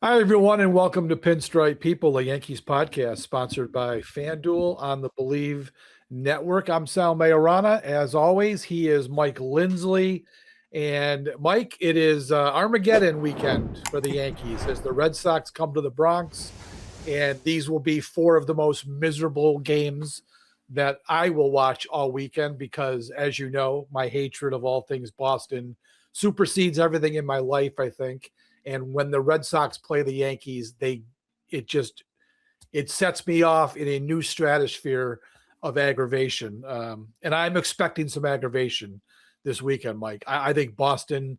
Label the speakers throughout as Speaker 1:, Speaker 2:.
Speaker 1: Hi, everyone, and welcome to Pinstripe People, a Yankees podcast sponsored by FanDuel on the Believe Network. I'm Sal Maiorana. As always, he is Mike Lindsley. And Mike, it is Armageddon weekend for the Yankees as the Red Sox come to the Bronx. And these will be four of the most miserable games that I will watch all weekend because, as you know, my hatred of all things Boston supersedes everything in my life, I think. And when the Red Sox play the Yankees, it sets me off in a new stratosphere of aggravation. And I'm expecting some aggravation this weekend, Mike. I think Boston,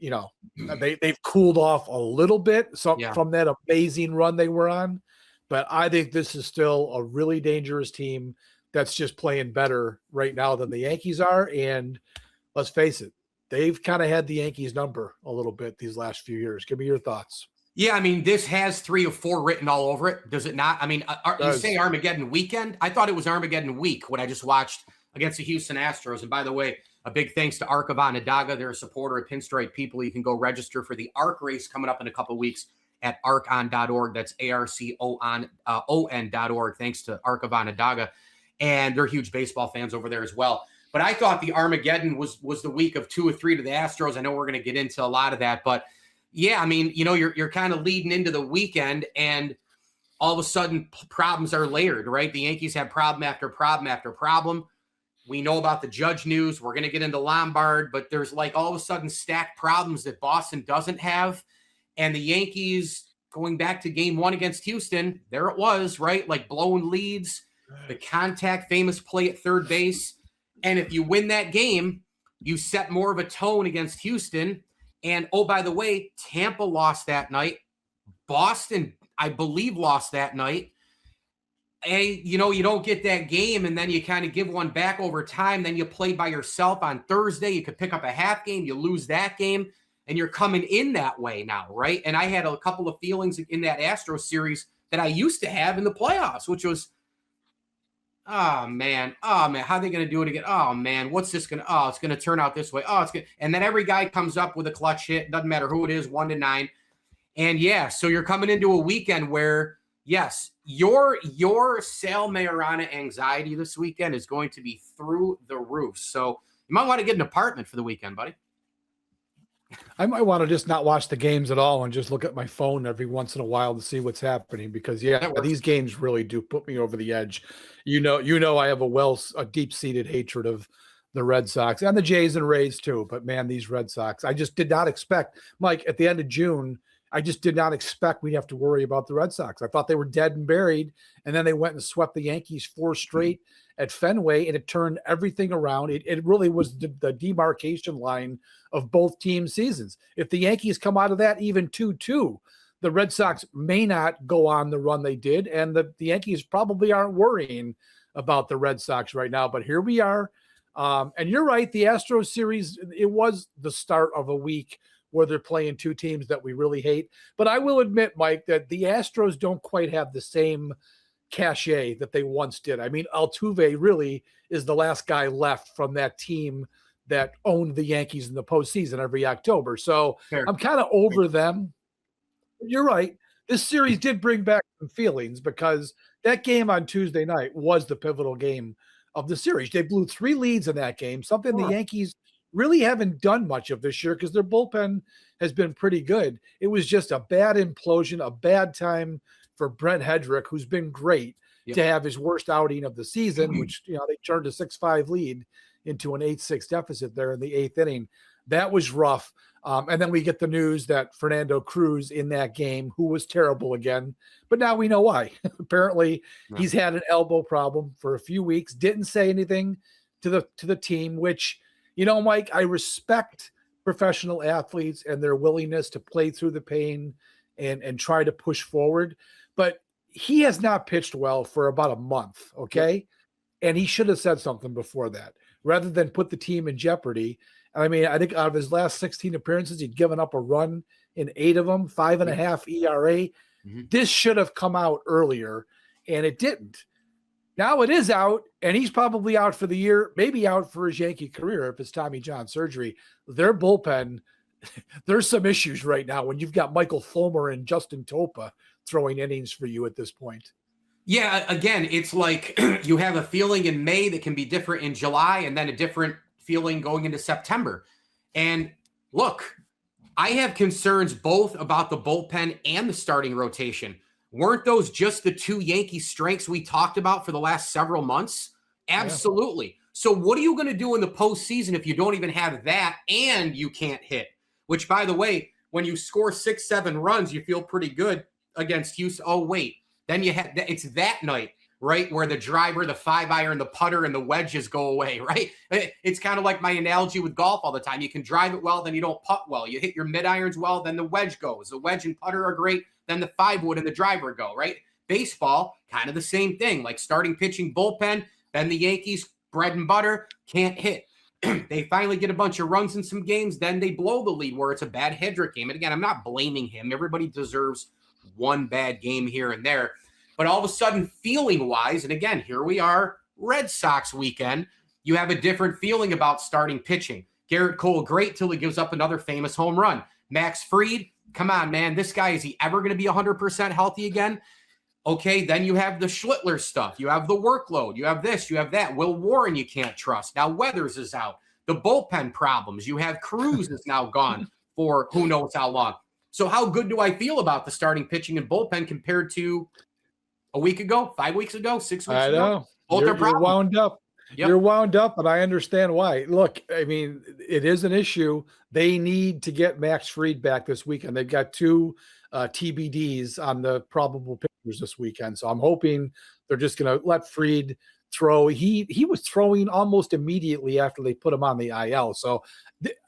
Speaker 1: they've cooled off a little bit from that amazing run they were on. But I think this is still a really dangerous team that's just playing better right now than the Yankees are. And let's face it, they've kind of had the Yankees number a little bit these last few years. Give me your thoughts.
Speaker 2: Yeah, I mean, this has 3 or 4 written all over it. Does it not? I mean, you say Armageddon weekend. I thought it was Armageddon week, what I just watched against the Houston Astros. And by the way, a big thanks to Arc of Onondaga. They're a supporter of Pinstripe People. You can go register for the ARC race coming up in a couple of weeks at arcon.org. That's ARCON.org. Thanks to Arc of Onondaga. And they're huge baseball fans over there as well. But I thought the Armageddon was the week of 2 or 3 to the Astros. I know we're going to get into a lot of that, but yeah, I mean, you're kind of leading into the weekend, and all of a sudden problems are layered, right? The Yankees have problem after problem after problem. We know about the Judge news. We're going to get into Lombard, but there's like all of a sudden stacked problems that Boston doesn't have, and the Yankees going back to game 1 against Houston, there it was, right? Like blowing leads, the contact famous play at third base. And if you win that game, you set more of a tone against Houston. And, oh, by the way, Tampa lost that night. Boston, I believe, lost that night. And, you don't get that game, and then you kind of give one back over time. Then you play by yourself on Thursday. You could pick up a half game. You lose that game, and you're coming in that way now, right? And I had a couple of feelings in that Astros series that I used to have in the playoffs, which was, oh man, how are they going to do it again? Oh man, what's this going to, it's going to turn out this way. It's good. And then every guy comes up with a clutch hit. Doesn't matter who it is, 1-9. And yeah, so you're coming into a weekend where, yes, your Sal Maiorana anxiety this weekend is going to be through the roof. So you might want to get an apartment for the weekend, buddy.
Speaker 1: I might want to just not watch the games at all and just look at my phone every once in a while to see what's happening because these games really do put me over the edge. I have a deep-seated hatred of the Red Sox and the Jays and Rays too. But man, these Red Sox, I just did not expect, Mike, at the end of June, I just did not expect we'd have to worry about the Red Sox. I thought they were dead and buried, and then they went and swept the Yankees 4 straight at Fenway, and it turned everything around. It really was the demarcation line of both team seasons. If the Yankees come out of that even 2-2, the Red Sox may not go on the run they did, and the Yankees probably aren't worrying about the Red Sox right now. But here we are. And you're right, the Astros series, it was the start of a week where they're playing 2 teams that we really hate. But I will admit, Mike, that the Astros don't quite have the same cachet that they once did. I mean, Altuve really is the last guy left from that team that owned the Yankees in the postseason every October. So I'm kind of over them. You're right. This series did bring back some feelings because that game on Tuesday night was the pivotal game of the series. They blew 3 leads in that game, something the Yankees really haven't done much of this year because their bullpen has been pretty good. It was just a bad implosion, a bad time for Brent Hedrick, who's been great, to have his worst outing of the season, which, they turned a 6-5 lead into an 8-6 deficit there in the 8th inning. That was rough. And then we get the news that Fernando Cruz in that game, who was terrible again, but now we know why. Apparently he's had an elbow problem for a few weeks, didn't say anything to the team, which, Mike, I respect professional athletes and their willingness to play through the pain and try to push forward. But he has not pitched well for about a month, okay? And he should have said something before that rather than put the team in jeopardy. I mean, I think out of his last 16 appearances, he'd given up a run in 8 of them, 5.5 ERA. This should have come out earlier, and it didn't. Now it is out, and he's probably out for the year, maybe out for his Yankee career if it's Tommy John surgery. Their bullpen there's some issues right now when you've got Michael Fulmer and Justin Topa throwing innings for you at this point.
Speaker 2: Yeah, again, it's like you have a feeling in May that can be different in July, and then a different feeling going into September. And look, I have concerns both about the bullpen and the starting rotation. Weren't those just the two Yankee strengths we talked about for the last several months? Absolutely. Yeah. So what are you going to do in the postseason if you don't even have that and you can't hit? Which, by the way, when you score 6-7 runs, you feel pretty good against Houston. Oh, wait. Then you have it's that night, right, where the driver, the 5-iron, the putter, and the wedges go away, right? It's kind of like my analogy with golf all the time. You can drive it well, then you don't putt well. You hit your mid-irons well, then the wedge goes. The wedge and putter are great, then the 5-wood and the driver go, right? Baseball, kind of the same thing, like starting pitching, bullpen, then the Yankees, bread and butter, can't hit. They finally get a bunch of runs in some games, then they blow the lead where it's a bad Hedrick game. And again, I'm not blaming him. Everybody deserves one bad game here and there. But all of a sudden, feeling-wise, and again, here we are, Red Sox weekend, you have a different feeling about starting pitching. Garrett Cole, great till he gives up another famous home run. Max Fried, come on, man. This guy, is he ever going to be 100% healthy again? Okay, then you have the Schlittler stuff. You have the workload. You have this. You have that. Will Warren you can't trust. Now Weathers is out. The bullpen problems. You have Cruz is now gone for who knows how long. So how good do I feel about the starting pitching and bullpen compared to a week ago, 5 weeks ago, 6 weeks ago?
Speaker 1: I know. You're wound up. Yep. You're wound up, and I understand why. Look, I mean, it is an issue. They need to get Max Fried back this weekend. They've got two TBDs on the probable pitchers this weekend. So I'm hoping they're just going to let Fried throw. He was throwing almost immediately after they put him on the IL. So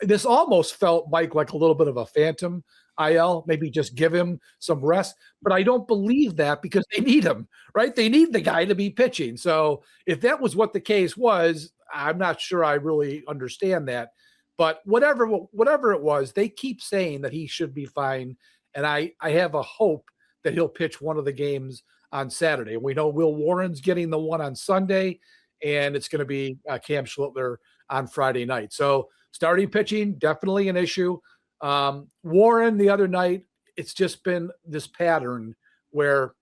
Speaker 1: this almost felt, Mike, like a little bit of a phantom IL, maybe just give him some rest. But I don't believe that because they need him, right? They need the guy to be pitching. So if that was what the case was, I'm not sure I really understand that. But whatever it was, they keep saying that he should be fine. And I have a hope that he'll pitch one of the games on Saturday. We know Will Warren's getting the one on Sunday, and it's going to be Cam Schlittler on Friday night. So starting pitching, definitely an issue. Warren the other night, it's just been this pattern where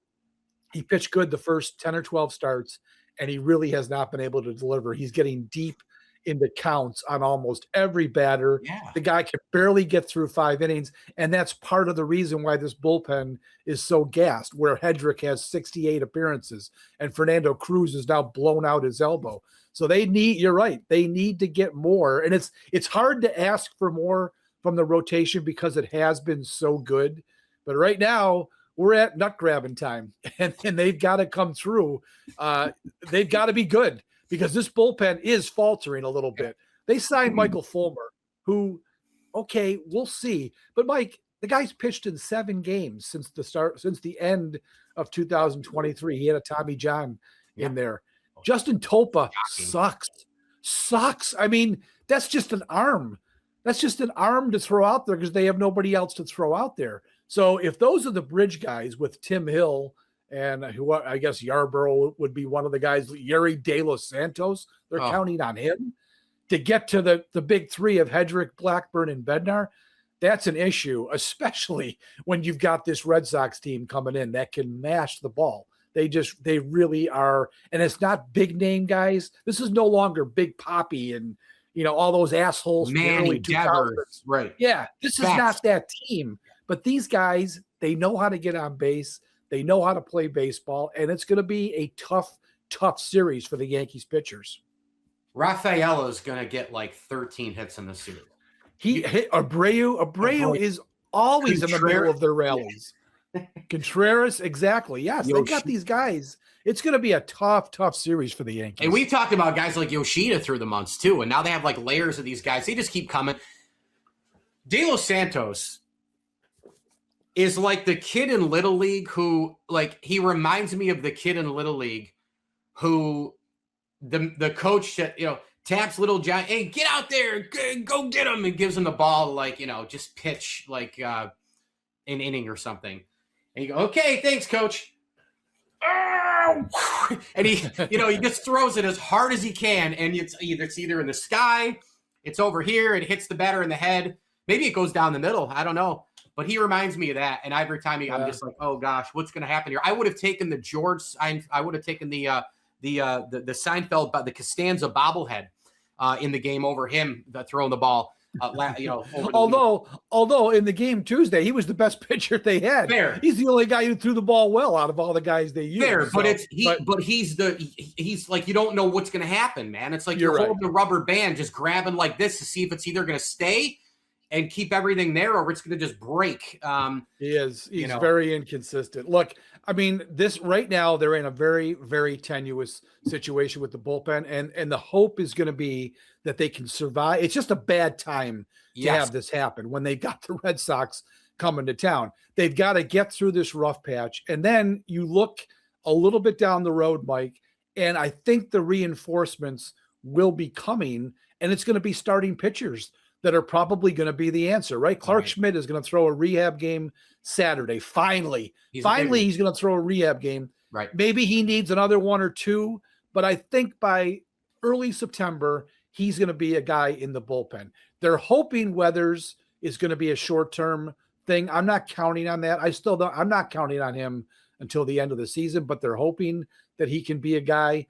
Speaker 1: he pitched good the first 10 or 12 starts, and he really has not been able to deliver. He's getting deep into counts on almost every batter. Yeah. The guy can barely get through 5 innings, and that's part of the reason why this bullpen is so gassed, where Hedrick has 68 appearances and Fernando Cruz is now blown out his elbow. So you're right, they need to get more, and it's hard to ask for more from the rotation because it has been so good. But right now, we're at nut grabbing time, and they've got to come through. They've got to be good because this bullpen is faltering a little bit. They signed Michael Fulmer, who, okay, we'll see. But Mike, the guy's pitched in 7 games since the end of 2023. He had a Tommy John in there. Justin Topa sucks. I mean, that's just an arm. That's just an arm to throw out there because they have nobody else to throw out there. So if those are the bridge guys with Tim Hill and who I guess Yarborough would be one of the guys, Yuri De Los Santos, they're counting on him to get to the big 3 of Hedrick, Blackburn, and Bednar. That's an issue, especially when you've got this Red Sox team coming in that can mash the ball. They really are. And it's not big name guys. This is no longer Big Poppy and, all those assholes.
Speaker 2: Manny, Devers, right.
Speaker 1: Yeah, this is not that team. But these guys, they know how to get on base. They know how to play baseball. And it's going to be a tough series for the Yankees pitchers.
Speaker 2: Rafaela is going to get like 13 hits in the series.
Speaker 1: He hit Abreu is always in the middle of their rallies. Contreras, exactly. Yes, they've got these guys. It's going to be a tough series for the Yankees.
Speaker 2: And we talked about guys like Yoshida through the months too, and now they have like layers of these guys. They just keep coming. De Los Santos is like the kid in Little League who, like, he reminds me of the kid in Little League who the coach, taps little John, hey, get out there, go get him, and gives him the ball, like, just pitch like an inning or something. And you go, okay, thanks, coach. And he just throws it as hard as he can, and it's either in the sky, it's over here, it hits the batter in the head. Maybe it goes down the middle. I don't know. But he reminds me of that. And every time I'm just like, oh gosh, what's going to happen here? I would have taken the I would have taken the Seinfeld, the Costanza bobblehead in the game over him throwing the ball.
Speaker 1: Although in the game Tuesday, he was the best pitcher they had.
Speaker 2: Fair.
Speaker 1: He's the only guy who threw the ball well out of all the guys they used.
Speaker 2: Fair, but he's like, you don't know what's going to happen, man. It's like you're holding a rubber band, just grabbing like this to see if it's either going to stay and keep everything there or it's going to just break.
Speaker 1: He's very inconsistent. Look, I mean, this right now, they're in a very, very tenuous situation with the bullpen, and the hope is going to be that they can survive. It's just a bad time to have this happen when they got the Red Sox coming to town. They've got to get through this rough patch. And then you look a little bit down the road, Mike, and I think the reinforcements will be coming, and it's going to be starting pitchers that are probably going to be the answer, right? Clark Schmidt is going to throw a rehab game Saturday. Finally, he's going to throw a rehab game.
Speaker 2: Right.
Speaker 1: Maybe he needs another one or two, but I think by early September, he's going to be a guy in the bullpen. They're hoping Weathers is going to be a short-term thing. I'm not counting on that. I'm not counting on him until the end of the season, but they're hoping that he can be a guy.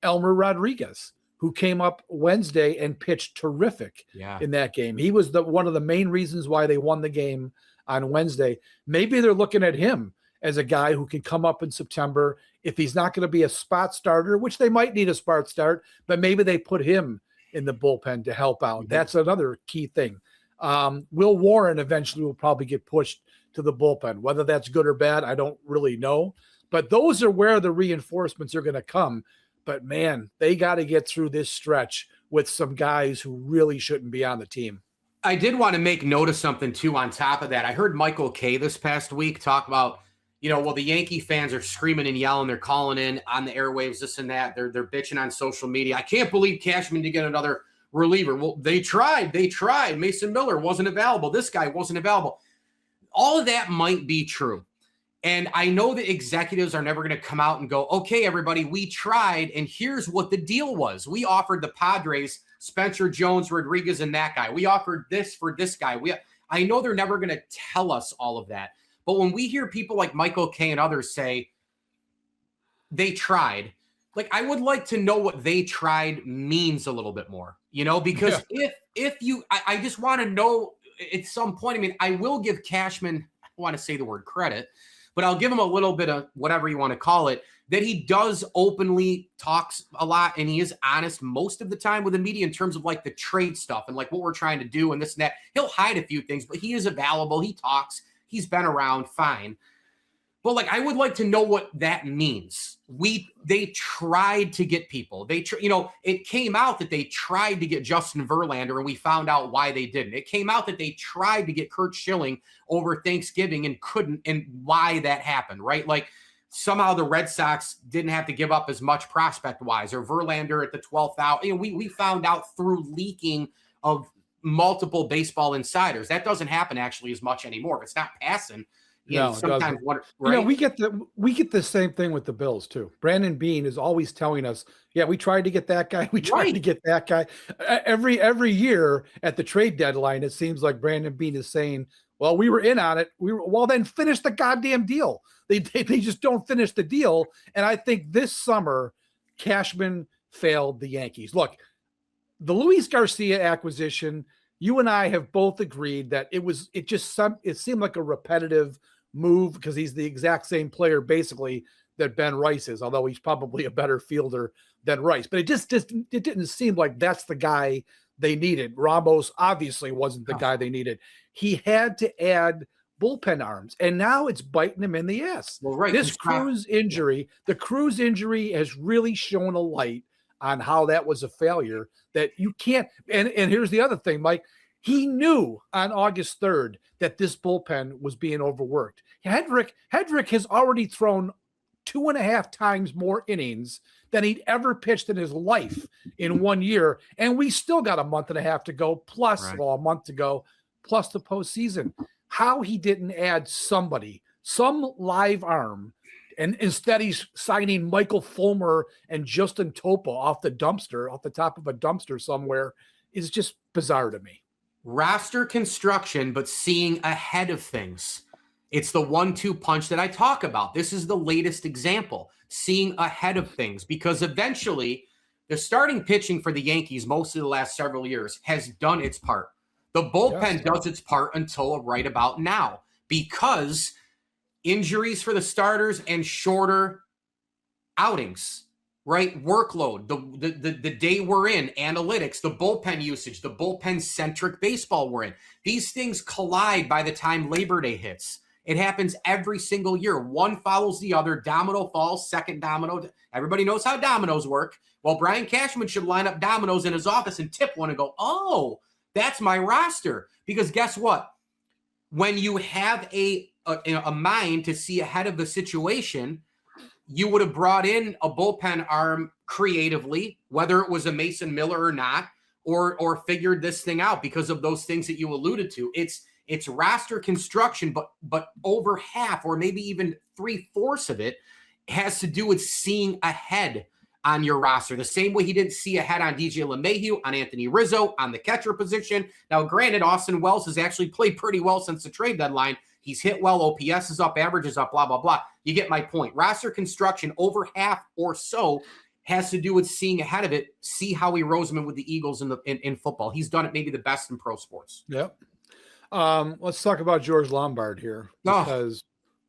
Speaker 1: Elmer Rodriguez, who came up Wednesday and pitched terrific in that game. He was one of the main reasons why they won the game on Wednesday. Maybe they're looking at him as a guy who can come up in September. If he's not going to be a spot starter, which they might need a spot start, but maybe they put him in the bullpen to help out. Mm-hmm. That's another key thing. Will Warren eventually will probably get pushed to the bullpen. Whether that's good or bad, I don't really know. But those are where the reinforcements are going to come. But, man, they got to get through this stretch with some guys who really shouldn't be on the team.
Speaker 2: I did want to make note of something, too, on top of that. I heard Michael Kay this past week talk about, the Yankee fans are screaming and yelling. They're calling in on the airwaves, this and that. They're bitching on social media. I can't believe Cashman didn't get another reliever. Well, they tried. Mason Miller wasn't available. This guy wasn't available. All of that might be true. And I know that executives are never going to come out and go, okay, everybody, we tried, and here's what the deal was. We offered the Padres, Spencer Jones, Rodriguez, and that guy. We offered this for this guy. I know they're never going to tell us all of that. But when we hear people like Michael Kay and others say they tried, like I would like to know what they tried means a little bit more, because I just want to know at some point. I mean, I will give Cashman, I want to say the word credit, but I'll give him a little bit of whatever you want to call it, that he does openly talks a lot and he is honest most of the time with the media in terms of like the trade stuff and like what we're trying to do and this and that. He'll hide a few things, but he is available. He talks. He's been around fine. But like, I would like to know what that means. They tried to get people. It came out that they tried to get Justin Verlander, and we found out why they didn't. It came out that they tried to get Kurt Schilling over Thanksgiving and couldn't, and why that happened, right? Like somehow the Red Sox didn't have to give up as much prospect-wise, or Verlander at the 12th out. We found out through leaking of multiple baseball insiders. That doesn't happen actually as much anymore. If it's not passing.
Speaker 1: No,
Speaker 2: sometimes right?
Speaker 1: We get the same thing with the Bills too. Brandon Beane is always telling us, we tried to get that guy. We tried to get that guy. Every year at the trade deadline, it seems like Brandon Beane is saying, well, we were in on it. Then finish the goddamn deal. They just don't finish the deal. And I think this summer, Cashman failed the Yankees. Look, the Luis Garcia acquisition, you and I have both agreed that it seemed like a repetitive move because he's the exact same player basically that Ben Rice is, although he's probably a better fielder than Rice. But it didn't seem like that's the guy they needed. Ramos obviously wasn't the guy they needed. He had to add bullpen arms, and now it's biting him in the ass.
Speaker 2: Well, right.
Speaker 1: The Cruz injury has really shown a light on how that was a failure, that you can't. And here's the other thing, Mike. He knew on August 3rd that this bullpen was being overworked. Hedrick has already thrown 2.5 times more innings than he'd ever pitched in his life in 1 year. And we still got a month and a half to go, plus a month to go, plus the postseason. How he didn't add some live arm, and instead he's signing Michael Fulmer and Justin Topa off the top of a dumpster somewhere, is just bizarre to me.
Speaker 2: roster construction, but seeing ahead of things. It's the 1-2 punch that I talk about. This is the latest example, seeing ahead of things, because eventually the starting pitching for the Yankees most of the last several years has done its part. The bullpen does its part until right about now, because injuries for the starters and shorter outings, right? Workload, the day we're in, analytics, the bullpen usage, the bullpen-centric baseball we're in. These things collide by the time Labor Day hits. It happens every single year. One follows the other. Domino falls, second domino. Everybody knows how dominoes work. Well, Brian Cashman should line up dominoes in his office and tip one and go, oh, that's my roster. Because guess what? When you have a mind to see ahead of the situation, you would have brought in a bullpen arm creatively, whether it was a Mason Miller or not, or figured this thing out because of those things that you alluded to. It's roster construction, but over half or maybe even 3/4 of it has to do with seeing ahead on your roster. The same way he didn't see ahead on DJ LeMahieu, on Anthony Rizzo, on the catcher position. Now, granted, Austin Wells has actually played pretty well since the trade deadline. He's hit well. OPS is up, average is up, blah, blah, blah. You get my point. Roster construction, over half or so, has to do with seeing ahead of it. See Howie Roseman with the Eagles in football. He's done it maybe the best in pro sports.
Speaker 1: Yep. Let's talk about George Lombard here, because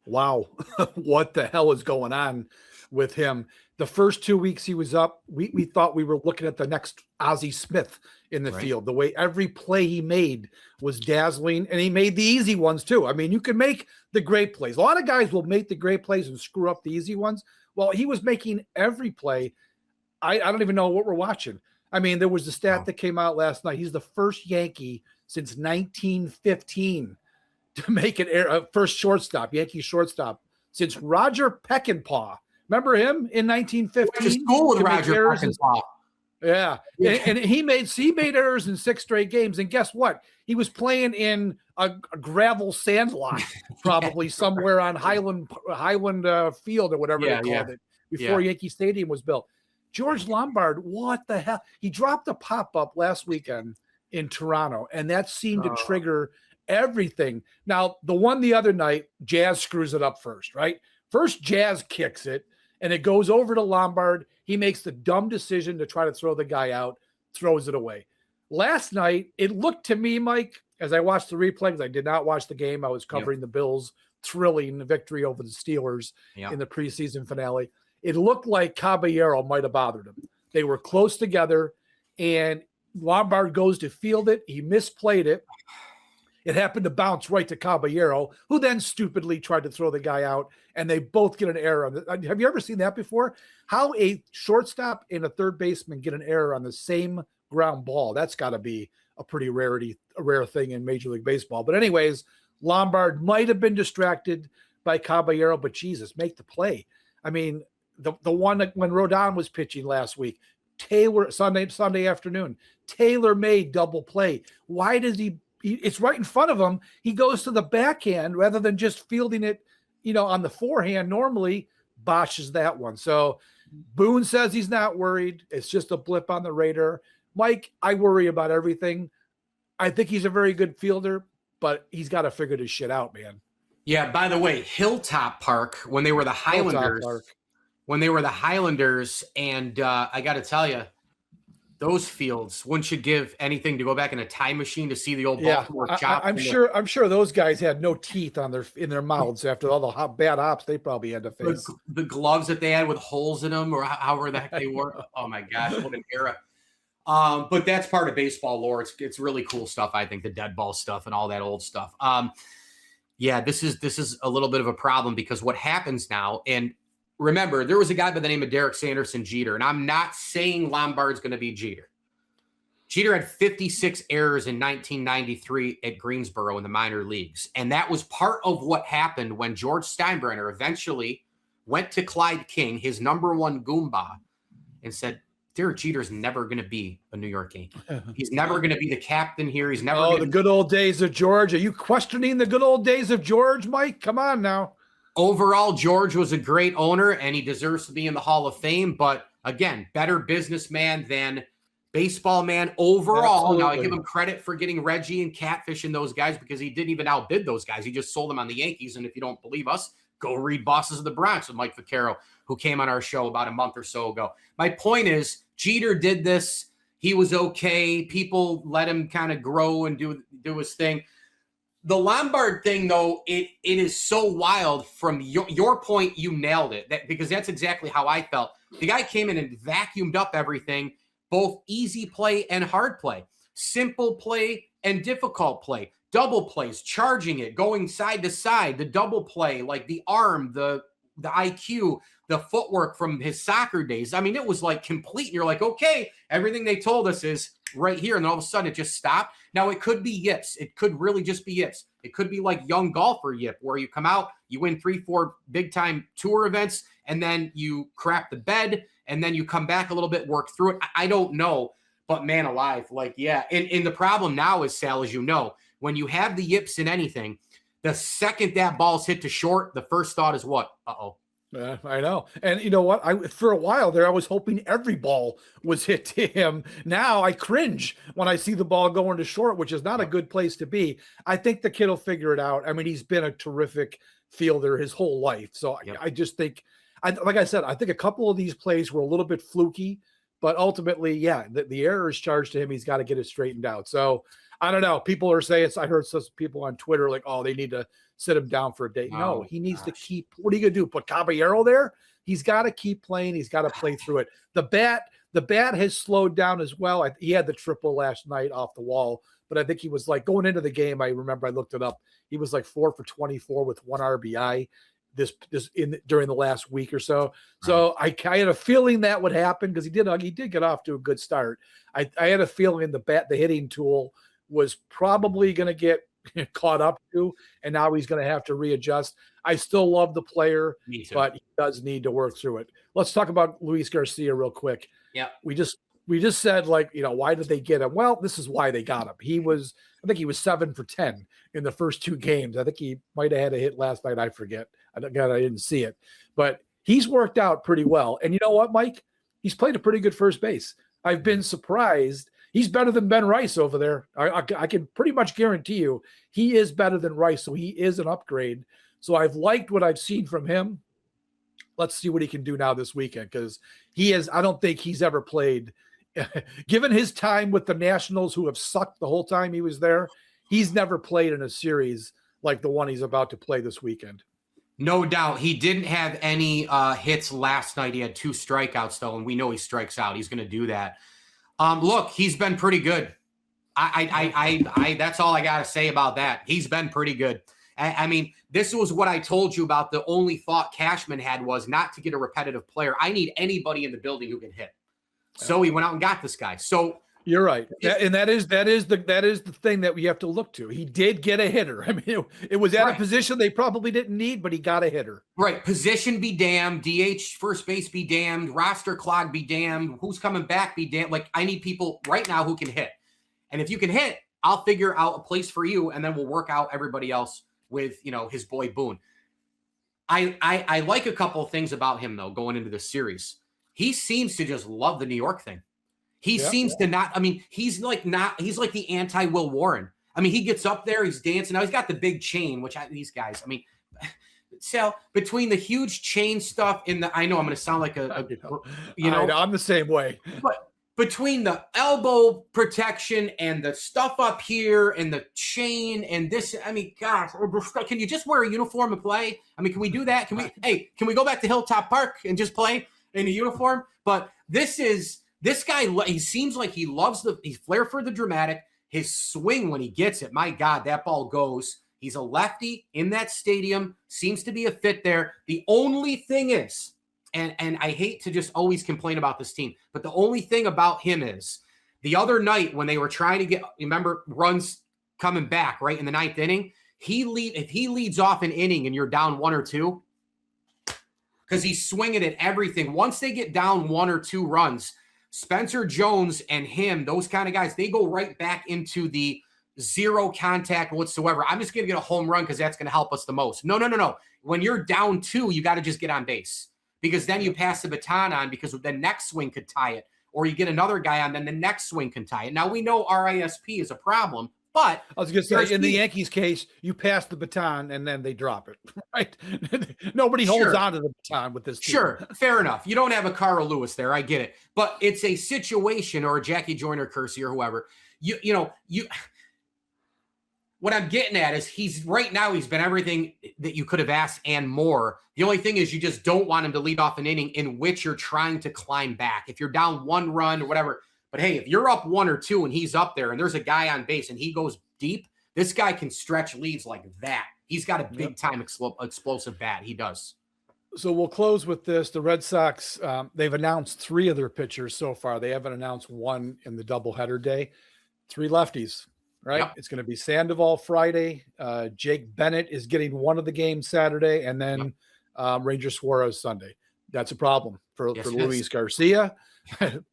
Speaker 1: wow, what the hell is going on with him? The first 2 weeks he was up, we thought we were looking at the next Ozzie Smith in the field. The way every play he made was dazzling, and he made the easy ones too. I mean, you can make the great plays. A lot of guys will make the great plays and screw up the easy ones. Well, he was making every play. I don't even know what we're watching. I mean, there was the stat that came out last night. He's the first Yankee since 1915 to make an first shortstop, Yankee shortstop, since Roger Peckinpah. Remember him in 1915?
Speaker 2: Went to school with Roger Peckinpah.
Speaker 1: Yeah. And he made errors in 6 straight games. And guess what? He was playing in a gravel sandlot, probably somewhere on Highland Field or whatever they called it before Yankee Stadium was built. George Lombard, what the hell? He dropped a pop-up last weekend in Toronto, and that seemed to trigger everything. Now, the one the other night, Jazz screws it up first, right? First, Jazz kicks it, and it goes over to Lombard. He makes the dumb decision to try to throw the guy out, throws it away. Last night, it looked to me, Mike, as I watched the replay, because I did not watch the game. I was covering the Bills' thrilling victory over the Steelers in the preseason finale. It looked like Caballero might have bothered him. They were close together, and Lombard goes to field it. He misplayed it. It happened to bounce right to Caballero, who then stupidly tried to throw the guy out, and they both get an error. Have you ever seen that before? How a shortstop and a third baseman get an error on the same ground ball? That's got to be a pretty rare thing in Major League Baseball. But anyways, Lombard might have been distracted by Caballero, but Jesus, make the play. I mean, the one that when Rodon was pitching last week, Taylor Sunday afternoon, Taylor made double play. Why does he? It's right in front of him. He goes to the backhand rather than just fielding it, on the forehand. Normally, botches that one. So Boone says he's not worried. It's just a blip on the radar. Mike, I worry about everything. I think he's a very good fielder, but he's got to figure this shit out, man.
Speaker 2: Yeah. By the way, Hilltop Park, when they were the Highlanders. And I got to tell you, those fields, wouldn't you give anything to go back in a time machine to see the old Baltimore chop?
Speaker 1: I'm sure those guys had no teeth in their mouths after all the bad hops they probably had to face.
Speaker 2: The gloves that they had with holes in them, or however the heck they were. Oh my gosh, what an era! But that's part of baseball lore. It's really cool stuff. I think the dead ball stuff and all that old stuff. This is a little bit of a problem because what happens now and. Remember, there was a guy by the name of Derek Sanderson Jeter, and I'm not saying Lombard's going to be Jeter. Jeter had 56 errors in 1993 at Greensboro in the minor leagues, and that was part of what happened when George Steinbrenner eventually went to Clyde King, his number one Goomba, and said, Derek Jeter's never going to be a New York Yankee. He's never going to be the captain here. He's never
Speaker 1: the good old days of George. Are you questioning the good old days of George, Mike? Come on now.
Speaker 2: Overall, George was a great owner, and he deserves to be in the Hall of Fame. But again, better businessman than baseball man overall.
Speaker 1: Absolutely.
Speaker 2: Now, I give him credit for getting Reggie and Catfish and those guys because he didn't even outbid those guys. He just sold them on the Yankees. And if you don't believe us, go read Bosses of the Bronx with Mike Vaccaro, who came on our show about a month or so ago. My point is, Jeter did this. He was okay. People let him kind of grow and do his thing. The Lombard thing, though, it is so wild. From your point, you nailed it. Because that's exactly how I felt. The guy came in and vacuumed up everything, both easy play and hard play, simple play and difficult play, double plays, charging it, going side to side, the double play, like the arm, the IQ, the footwork from his soccer days. I mean, it was like complete. And you're like, okay, everything they told us is right here. And then all of a sudden it just stopped. Now it could be yips. It could really just be yips. It could be like young golfer yip, where you come out, you win 3-4 big time tour events, and then you crap the bed, and then you come back a little bit, work through it. I don't know, but man alive, like, yeah. And the problem now is, Sal, as you know, when you have the yips in anything, the second that ball's hit to short, the first thought is what? Uh-oh.
Speaker 1: Yeah, I know. And you know what? For a while there, I was hoping every ball was hit to him. Now I cringe when I see the ball going to short, which is not a good place to be. I think the kid will figure it out. I mean, he's been a terrific fielder his whole life. So I just think, like I said, I think a couple of these plays were a little bit fluky, but ultimately, yeah, the error is charged to him. He's got to get it straightened out. So I don't know. People are saying, I heard some people on Twitter like, oh, they need to sit him down for a day. No, he needs to keep. What are you going to do? Put Caballero there? He's got to keep playing. He's got to play through it. The bat has slowed down as well. He had the triple last night off the wall, but I think he was like going into the game. I remember I looked it up. He was like 4 for 24 with 1 RBI during the last week or so. So I had a feeling that would happen because he did get off to a good start. I had a feeling the hitting tool was probably going to get caught up to, and now he's going to have to readjust. I still love the player, but he does need to work through it. Let's talk about Luis Garcia real quick.
Speaker 2: Yeah.
Speaker 1: We just said, like, why did they get him? Well, this is why they got him. I think he was 7 for 10 in the first 2 games. I think he might have had a hit last night. I forget. I didn't see it, but he's worked out pretty well. And you know what, Mike? He's played a pretty good first base. I've been surprised. He's better than Ben Rice over there. I can pretty much guarantee you he is better than Rice, so he is an upgrade. So I've liked what I've seen from him. Let's see what he can do now this weekend, because I don't think he's ever played, given his time with the Nationals, who have sucked the whole time he was there, he's never played in a series like the one he's about to play this weekend.
Speaker 2: No doubt. He didn't have any hits last night. He had 2 strikeouts, though, and we know he strikes out. He's going to do that. Look, he's been pretty good. I that's all I got to say about that. He's been pretty good. I mean, this was what I told you about. The only thought Cashman had was not to get a repetitive player. I need anybody in the building who can hit. So he went out and got this guy. So
Speaker 1: you're right. And that is the thing that we have to look to. He did get a hitter. I mean, it was at a position they probably didn't need, but he got a hitter.
Speaker 2: Right. Position be damned. DH first base be damned. Roster clog be damned. Who's coming back be damned. Like, I need people right now who can hit. And if you can hit, I'll figure out a place for you, and then we'll work out everybody else with, his boy Boone. I like a couple of things about him, though, going into the series. He seems to just love the New York thing. He seems to not. I mean, he's like the anti-Will Warren. I mean, he gets up there, he's dancing. Now he's got the big chain, which these guys, I mean, so between the huge chain stuff I know I'm going to sound like
Speaker 1: I'm the same way.
Speaker 2: But between the elbow protection and the stuff up here and the chain and this, I mean, gosh, can you just wear a uniform and play? I mean, can we do that? Can we go back to Hilltop Park and just play in a uniform? But this guy, he seems like he loves he's flair for the dramatic. His swing when he gets it, my God, that ball goes. He's a lefty in that stadium, seems to be a fit there. The only thing is, and I hate to just always complain about this team, but the only thing about him is the other night when they were trying to remember runs coming back, right, in the 9th inning, if he leads off an inning and you're down 1 or 2, because he's swinging at everything. Once they get down 1 or 2 runs, Spencer Jones and him, those kind of guys, they go right back into the zero contact whatsoever. I'm just going to get a home run because that's going to help us the most. No. When you're down 2, you got to just get on base, because then you pass the baton on, because the next swing could tie it, or you get another guy on, then the next swing can tie it. Now we know RISP is a problem, but
Speaker 1: I was going to say, in the Yankees case, you pass the baton and then they drop it, right? Nobody holds on to the baton with this team.
Speaker 2: Sure, fair enough. You don't have a Carl Lewis there. I get it. But it's a situation, or a Jackie Joyner Kersey or whoever. What I'm getting at is he's been everything that you could have asked and more. The only thing is you just don't want him to lead off an inning in which you're trying to climb back. If you're down 1 run or whatever. But hey, if you're up 1 or 2 and he's up there and there's a guy on base and he goes deep, this guy can stretch leads like that. He's got a big time explosive bat. He does.
Speaker 1: So we'll close with this. The Red Sox, they've announced 3 of their pitchers so far. They haven't announced one in the doubleheader day. 3 lefties, right? Yep. It's going to be Sandoval Friday. Jake Bennett is getting one of the games Saturday, and then Ranger Suarez Sunday. That's a problem for Luis Garcia.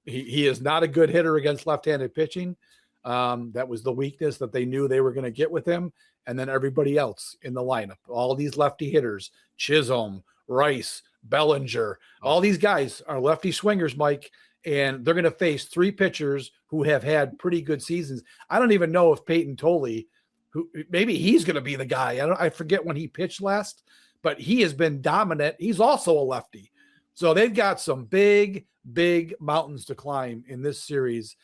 Speaker 1: he is not a good hitter against left-handed pitching. That was the weakness that they knew they were going to get with him. And then everybody else in the lineup, all these lefty hitters, Chisholm, Rice, Bellinger, all these guys are lefty swingers, Mike, and they're going to face 3 pitchers who have had pretty good seasons. I don't even know if Peyton Tolley, who maybe he's going to be the guy. I forget when he pitched last, but he has been dominant. He's also a lefty. So they've got some big mountains to climb in this series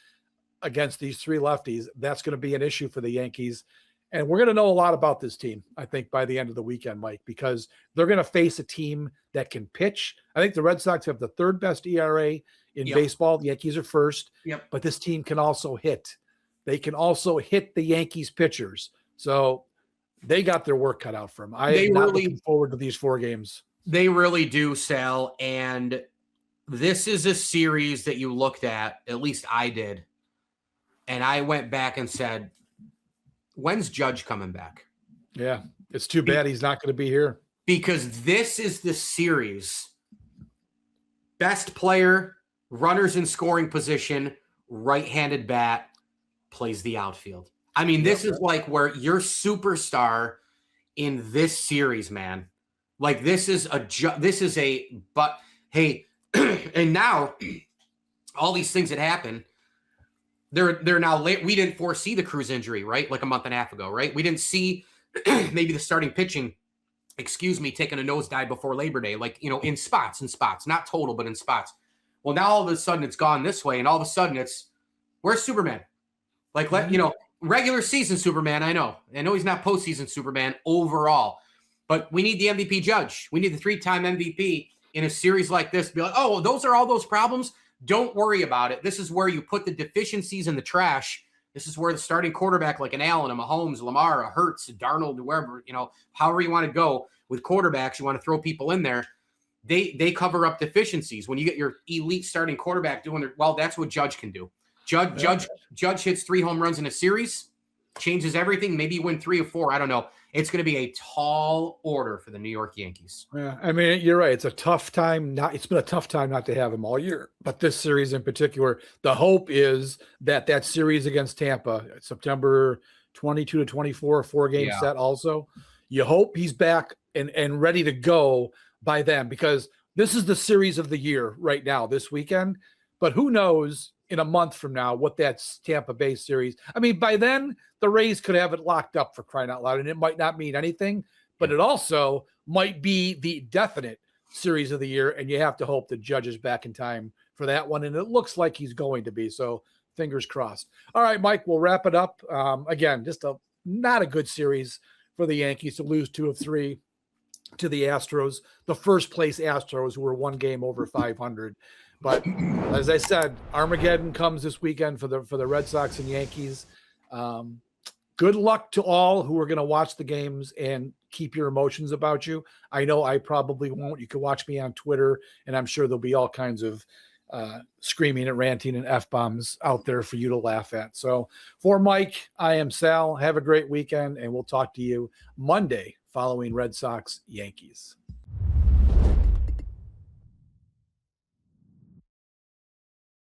Speaker 1: against these 3 lefties. That's going to be an issue for the Yankees. And we're going to know a lot about this team, I think, by the end of the weekend, Mike, because they're going to face a team that can pitch. I think the Red Sox have the 3rd best ERA in baseball. The Yankees are first, but this team can also hit. They can also hit the Yankees pitchers. So they got their work cut out for them. I am not looking forward to these 4 games.
Speaker 2: They really do, Sal. And this is a series that you looked at least I did. And I went back and said, when's Judge coming back?
Speaker 1: Yeah, it's too bad he's not going to be here.
Speaker 2: Because this is the series. Best player, runners in scoring position, right-handed bat, plays the outfield. I mean, this is like where your superstar in this series, man. Like but hey, and now all these things that happen, they're now late. We didn't foresee the Cruz injury, right? Like a month and a half ago, right? We didn't see maybe the starting pitching, taking a nosedive before Labor Day, like, in spots, not total, but in spots. Well, now all of a sudden it's gone this way, and all of a sudden where's Superman? Like, regular season Superman. I know he's not postseason Superman overall, but we need the MVP Judge. We need the 3-time MVP in a series like this. Be like, oh, those are all those problems. Don't worry about it. This is where you put the deficiencies in the trash. This is where the starting quarterback, like an Allen, a Mahomes, Lamar, a Hurts, a Darnold, wherever, however you want to go with quarterbacks, you want to throw people in there. They cover up deficiencies. When you get your elite starting quarterback doing that's what Judge can do. Judge hits 3 home runs in a series, changes everything. Maybe you win 3 or 4. I don't know. It's going to be a tall order for the New York Yankees.
Speaker 1: Yeah, I mean, you're right. It's a tough time. It's been a tough time not to have him all year. But this series in particular, the hope is that series against Tampa, September 22 to 24, 4-game set also. You hope he's back and ready to go by then, because this is the series of the year right now, this weekend. But who knows in a month from now what that Tampa Bay series. I mean, by then the Rays could have it locked up, for crying out loud, and it might not mean anything, but it also might be the definite series of the year, and you have to hope the Judge is back in time for that one, and it looks like he's going to be, so fingers crossed. All right, Mike, we'll wrap it up. Again, just not a good series for the Yankees to lose 2 of 3 to the Astros, the first place Astros, who were 1 game over 500. But as I said, Armageddon comes this weekend for the Red Sox and Yankees. Good luck to all who are going to watch the games and keep your emotions about you. I know I probably won't. You can watch me on Twitter, and I'm sure there'll be all kinds of screaming and ranting and F-bombs out there for you to laugh at. So for Mike, I am Sal. Have a great weekend, and we'll talk to you Monday following Red Sox Yankees.